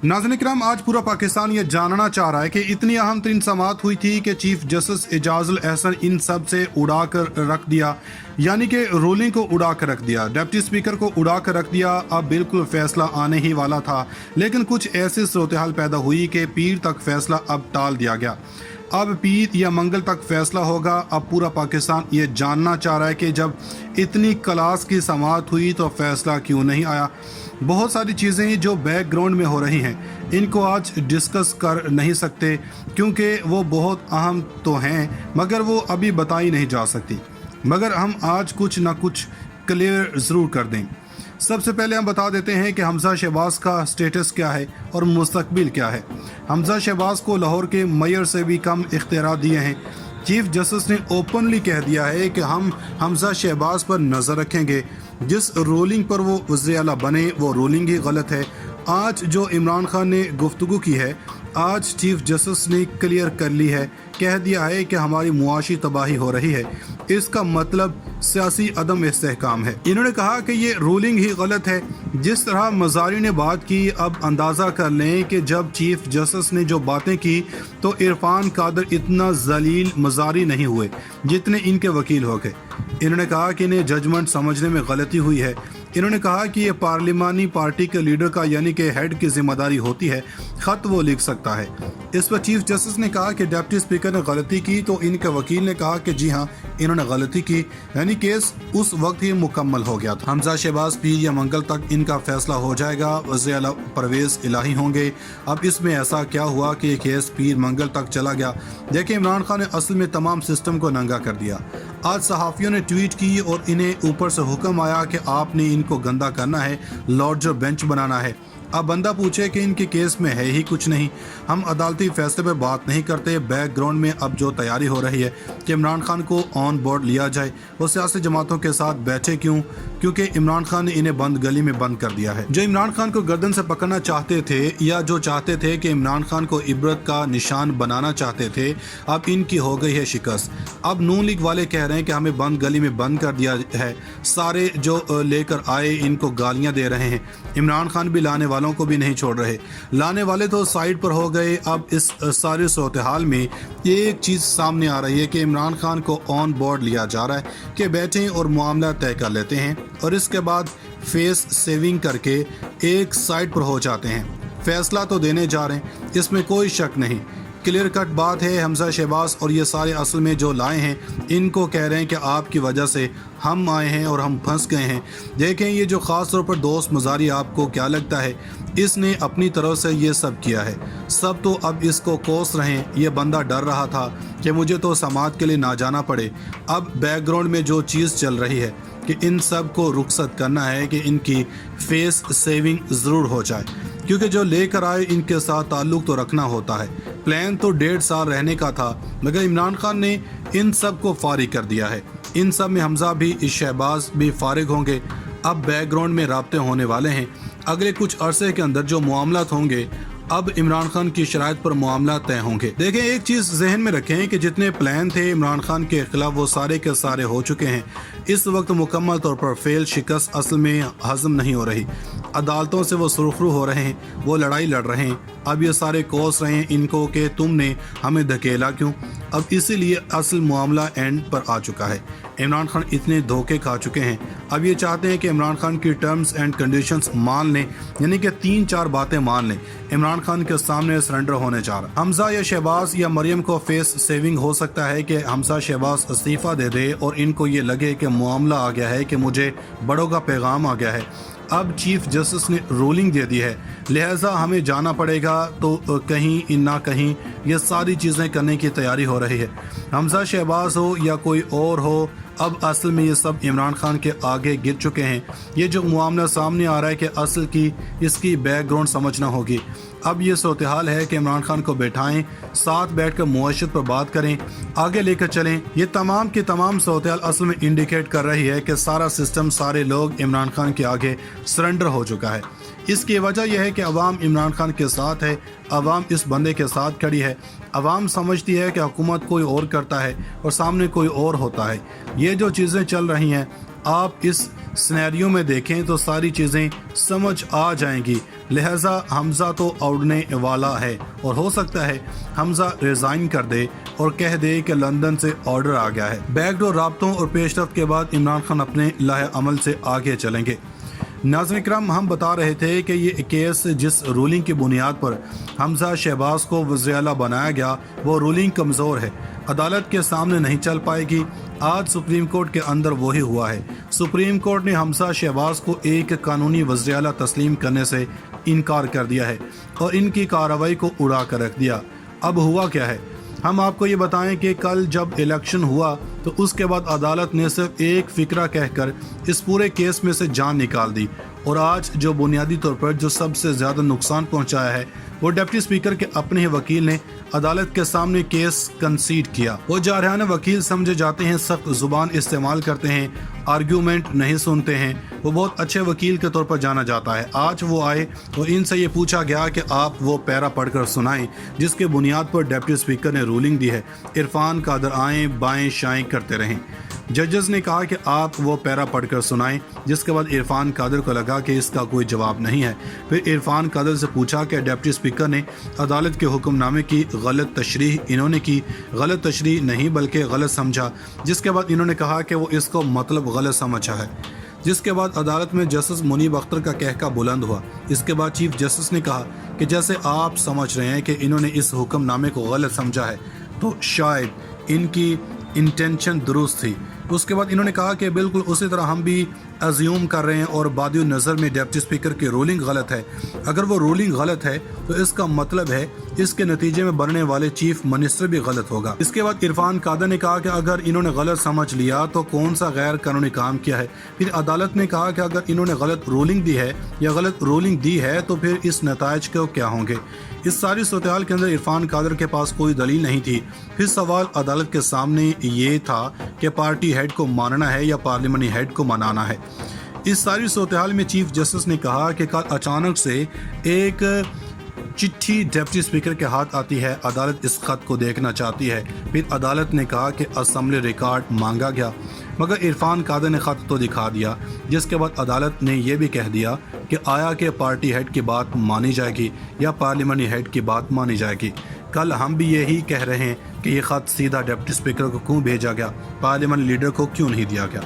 नाज़रीन इकराम, आज पूरा पाकिस्तान ये जानना चाह रहा है कि इतनी अहम तरीन समाअत हुई थी कि चीफ जस्टिस एजाजुल एहसन इन सब से उड़ा कर रख दिया, यानी कि रूलिंग को उड़ा कर रख दिया, डिप्टी स्पीकर को उड़ा कर रख दिया। अब बिल्कुल फैसला आने ही वाला था, लेकिन कुछ ऐसी सूरत हाल पैदा हुई कि पीर तक फैसला अब टाल दिया गया। अब पीर या मंगल तक फैसला होगा। अब पूरा पाकिस्तान ये जानना चाह रहा है कि जब इतनी क्लास की समाअत हुई तो फैसला क्यों नहीं आया। बहुत सारी चीज़ें जो बैकग्राउंड में हो रही हैं, इनको आज डिस्कस कर नहीं सकते क्योंकि वो बहुत अहम तो हैं, मगर वो अभी बताई नहीं जा सकती। मगर हम आज कुछ ना कुछ क्लियर ज़रूर कर दें। सबसे पहले हम बता देते हैं कि हमजा शहबाज का स्टेटस क्या है और मुस्तकबिल क्या है। हमजा शहबाज को लाहौर के मेयर से भी कम इख्तियार दिए हैं। चीफ जस्टिस ने ओपनली कह दिया है कि हम हमजा शहबाज पर नज़र रखेंगे। जिस रूलिंग पर वो वज़ीर आला बने वो रूलिंग ही गलत है। आज जो इमरान खान ने गुफ्तगू की है, आज चीफ जस्टिस ने क्लियर कर ली है, कह दिया है कि हमारी मुआशी तबाही हो रही है। इसका मतलब सियासी अदम इस्तेहकाम है। इन्होंने कहा कि ये रूलिंग ही गलत है। जिस तरह मज़ारी ने बात की, अब अंदाज़ा कर लें कि जब चीफ जस्टिस ने जो बातें की तो इरफान कादर इतना जलील मज़ारी नहीं हुए जितने इनके वकील हो गए। इन्होंने कहा कि इन्हें जजमेंट समझने में गलती हुई है। इन्होंने कहा कि ये पार्लिमानी पार्टी के लीडर का यानी कि हेड की जिम्मेदारी होती है, ख़त वो लिख सकता है। इस पर चीफ जस्टिस ने कहा कि डिप्टी स्पीकर ने गलती की, तो इनके वकील ने कहा कि जी हाँ, इन्होंने गलती की, यानी केस उस वक्त ही मुकम्मल हो गया था। हमजा शहबाज पीर या मंगल तक इनका फैसला हो जाएगा। वज़ीर आला परवेज़ इलाही होंगे। अब इसमें ऐसा क्या हुआ कि ये केस पीर मंगल तक चला गया। देखिए, इमरान खान ने असल में तमाम सिस्टम को नंगा कर दिया। आज सहाफ़ियों ने ट्वीट की और इन्हें ऊपर से हुक्म आया कि आपने इनको गंदा करना है, लॉर्ड जो बेंच बनाना है। अब बंदा पूछे कि इनके केस में है ही कुछ नहीं। हम अदालती फैसले पे बात नहीं करते। बैकग्राउंड में अब जो तैयारी हो रही है कि इमरान खान को ऑन बोर्ड लिया जाए, वो सियासी जमातों के साथ बैठे क्यों? क्योंकि इमरान खान ने इन्हें बंद गली में बंद कर दिया है। जो इमरान खान को गर्दन से पकड़ना चाहते थे या जो चाहते थे कि इमरान खान को इबरत का निशान बनाना चाहते थे, अब इनकी हो गई है शिकस्त। अब नून लीग वाले कह रहे हैं कि हमें बंद गली में बंद कर दिया है। सारे जो लेकर आए इनको गालियां दे रहे हैं। इमरान खान भी लाने वालों को भी नहीं छोड़ रहे। लाने वाले तो साइड पर हो गए। अब इस सारे सूरत हाल में एक चीज़ सामने आ रही है कि इमरान खान को ऑन बोर्ड लिया जा रहा है कि बैठें और मामला तय कर लेते हैं और इसके बाद फेस सेविंग करके एक साइड पर हो जाते हैं। फैसला तो देने जा रहे हैं, इसमें कोई शक नहीं। क्लियर कट बात है। हमजा शहबाज और ये सारे असल में जो लाए हैं, इनको कह रहे हैं कि आपकी वजह से हम आए हैं और हम फंस गए हैं। देखें, ये जो ख़ास तौर पर दोस्त मज़ारी, आपको क्या लगता है इसने अपनी तरफ से ये सब किया है? सब तो अब इसको कोस रहे हैं। ये बंदा डर रहा था कि मुझे तो समाज के लिए ना जाना पड़े। अब बैकग्राउंड में जो चीज़ चल रही है कि इन सब को रुखसत करना है कि इनकी फेस सेविंग ज़रूर हो जाए, क्योंकि जो लेकर आए इनके साथ ताल्लुक़ तो रखना होता है। प्लान तो 1.5 साल रहने का था, मगर इमरान खान ने इन सब को फारिग कर दिया है। इन सब में हमजा भी, इस शहबाज भी फारिग होंगे। अब बैकग्राउंड में राब्ते होने वाले हैं। अगले कुछ अरसे के अंदर जो मामलात होंगे, अब इमरान खान की शराइत पर मामला तय होंगे। देखें, एक चीज़ जहन में रखें कि जितने प्लान थे इमरान खान के खिलाफ, वो सारे के सारे हो चुके हैं। इस वक्त मुकम्मल तौर पर फेल, शिकस्त असल में हजम नहीं हो रही। अदालतों से वो सुरखरू हो रहे हैं, वो लड़ाई लड़ रहे हैं। अब ये सारे कोस रहे हैं इनको कि तुमने हमें धकेला क्यों। अब इसीलिए असल मामला एंड पर आ चुका है। इमरान खान इतने धोखे खा चुके हैं, अब ये चाहते हैं कि इमरान खान की टर्म्स एंड कंडीशंस मान लें, यानी कि 3-4 बातें मान लें। इमरान खान के सामने सरेंडर होने जा रहा। हमजा या शहबाज या मरियम को फेस सेविंग हो सकता है कि हमजा शहबाज इस्तीफ़ा दे दे और इनको ये लगे कि मामला आ गया है, कि मुझे बड़ों का पैगाम आ गया है। अब चीफ जस्टिस ने रूलिंग दे दी है, लिहाजा हमें जाना पड़ेगा। तो कहीं ना कहीं ये सारी चीज़ें करने की तैयारी हो रही है। हमजा शहबाज हो या कोई और हो, अब असल में ये सब इमरान खान के आगे गिर चुके हैं। ये जो मामला सामने आ रहा है कि असल की इसकी बैकग्राउंड समझना होगी। अब ये सूरत हाल है कि इमरान खान को बैठाएं, साथ बैठकर मुआशरत पर बात करें, आगे लेकर चलें। ये तमाम की तमाम सूरत हाल असल में इंडिकेट कर रही है कि सारा सिस्टम, सारे लोग इमरान खान के आगे सरेंडर हो चुका है। इसकी वजह यह है कि अवाम इमरान खान के साथ है, अवाम इस बंदे के साथ खड़ी है। अवाम समझती है कि हुकूमत कोई और करता है और सामने कोई और होता है। ये जो चीज़ें चल रही हैं, آپ اس سینیریو میں دیکھیں تو ساری چیزیں سمجھ آ جائیں گی۔ لہٰذا حمزہ تو اڑنے والا ہے اور ہو سکتا ہے حمزہ ریزائن کر دے اور کہہ دے کہ لندن سے آرڈر آ گیا ہے۔ بیک ڈور رابطوں اور پیش رفت کے بعد عمران خان اپنے لاہ عمل سے آگے چلیں گے۔ ناظرین کرام، ہم بتا رہے تھے کہ یہ کیس جس رولنگ کی بنیاد پر حمزہ شہباز کو وزیر اعلیٰ بنایا گیا وہ رولنگ کمزور ہے، عدالت کے سامنے نہیں چل پائے گی۔ آج سپریم کورٹ کے اندر وہی ہوا ہے۔ سپریم کورٹ نے حمزہ شہباز کو ایک قانونی وزیر اعلیٰ تسلیم کرنے سے انکار کر دیا ہے اور ان کی کارروائی کو اڑا کر رکھ دیا۔ اب ہوا کیا ہے؟ ہم آپ کو یہ بتائیں کہ کل جب الیکشن ہوا تو اس کے بعد عدالت نے صرف ایک فقرہ کہہ کر اس پورے کیس میں سے جان نکال دی، اور آج جو بنیادی طور پر جو سب سے زیادہ نقصان پہنچایا ہے وہ ڈپٹی اسپیکر کے اپنے ہی وکیل نے عدالت کے سامنے کیس کنسیڈ کیا۔ وہ جارحانہ وکیل سمجھے جاتے ہیں، سخت زبان استعمال کرتے ہیں، آرگیومنٹ نہیں سنتے ہیں، وہ بہت اچھے وکیل کے طور پر جانا جاتا ہے۔ آج وہ آئے تو ان سے یہ پوچھا گیا کہ آپ وہ پیرا پڑھ کر سنائیں جس کے بنیاد پر ڈپٹی اسپیکر نے رولنگ دی ہے۔ عرفان قادر آئیں بائیں شائیں کرتے رہیں۔ ججز نے کہا کہ آپ وہ پیرا پڑھ کر سنائیں، جس کے بعد عرفان قادر کو لگا کہ اس کا کوئی جواب نہیں ہے۔ پھر عرفان قادر سے پوچھا کہ ڈپٹی اسپیکر نے عدالت کے حکم نامے کی غلط تشریح انہوں نے کی، غلط تشریح نہیں بلکہ غلط سمجھا، جس کے بعد انہوں نے کہا کہ وہ اس کو مطلب غلط سمجھا ہے۔ جس کے بعد عدالت میں جسٹس منیب اختر کا کہکا بلند ہوا۔ اس کے بعد چیف جسٹس نے کہا کہ جیسے آپ سمجھ رہے ہیں کہ انہوں نے اس حکم نامے کو غلط سمجھا ہے تو شاید ان کی انٹینشن درست تھی۔ اس کے بعد انہوں نے کہا کہ بالکل اسی طرح ہم بھی ازیوم کر رہے ہیں اور بادی نظر میں ڈپٹی اسپیکر کی رولنگ غلط ہے۔ اگر وہ رولنگ غلط ہے تو اس کا مطلب ہے اس کے نتیجے میں بننے والے چیف منسٹر بھی غلط ہوگا۔ اس کے بعد عرفان قادر نے کہا کہ اگر انہوں نے غلط سمجھ لیا تو کون سا غیر قانونی کام کیا ہے۔ پھر عدالت نے کہا کہ اگر انہوں نے غلط رولنگ دی ہے یا غلط رولنگ دی ہے تو پھر اس نتائج کو کیا ہوں گے۔ اس ساری صورتحال کے اندر عرفان قادر کے پاس کوئی دلیل نہیں تھی۔ پھر سوال عدالت کے سامنے یہ تھا کہ پارٹی ہیڈ کو ماننا ہے یا پارلیمانی ہیڈ کو منانا ہے۔ اس ساری صورتحال میں چیف جسٹس نے کہا کہ کل اچانک سے ایک چٹھی ڈپٹی اسپیکر کے ہاتھ آتی ہے، عدالت اس خط کو دیکھنا چاہتی ہے۔ پھر عدالت نے کہا کہ اسمبلی ریکارڈ مانگا گیا، مگر عرفان قادر نے خط تو دکھا دیا، جس کے بعد عدالت نے یہ بھی کہہ دیا کہ آیا کہ پارٹی ہیڈ کی بات مانی جائے گی یا پارلیمانی ہیڈ کی بات مانی جائے گی۔ کل ہم بھی یہی کہہ رہے ہیں کہ یہ خط سیدھا ڈپٹی اسپیکر کو کیوں بھیجا گیا، پارلیمانی لیڈر کو کیوں نہیں دیا گیا۔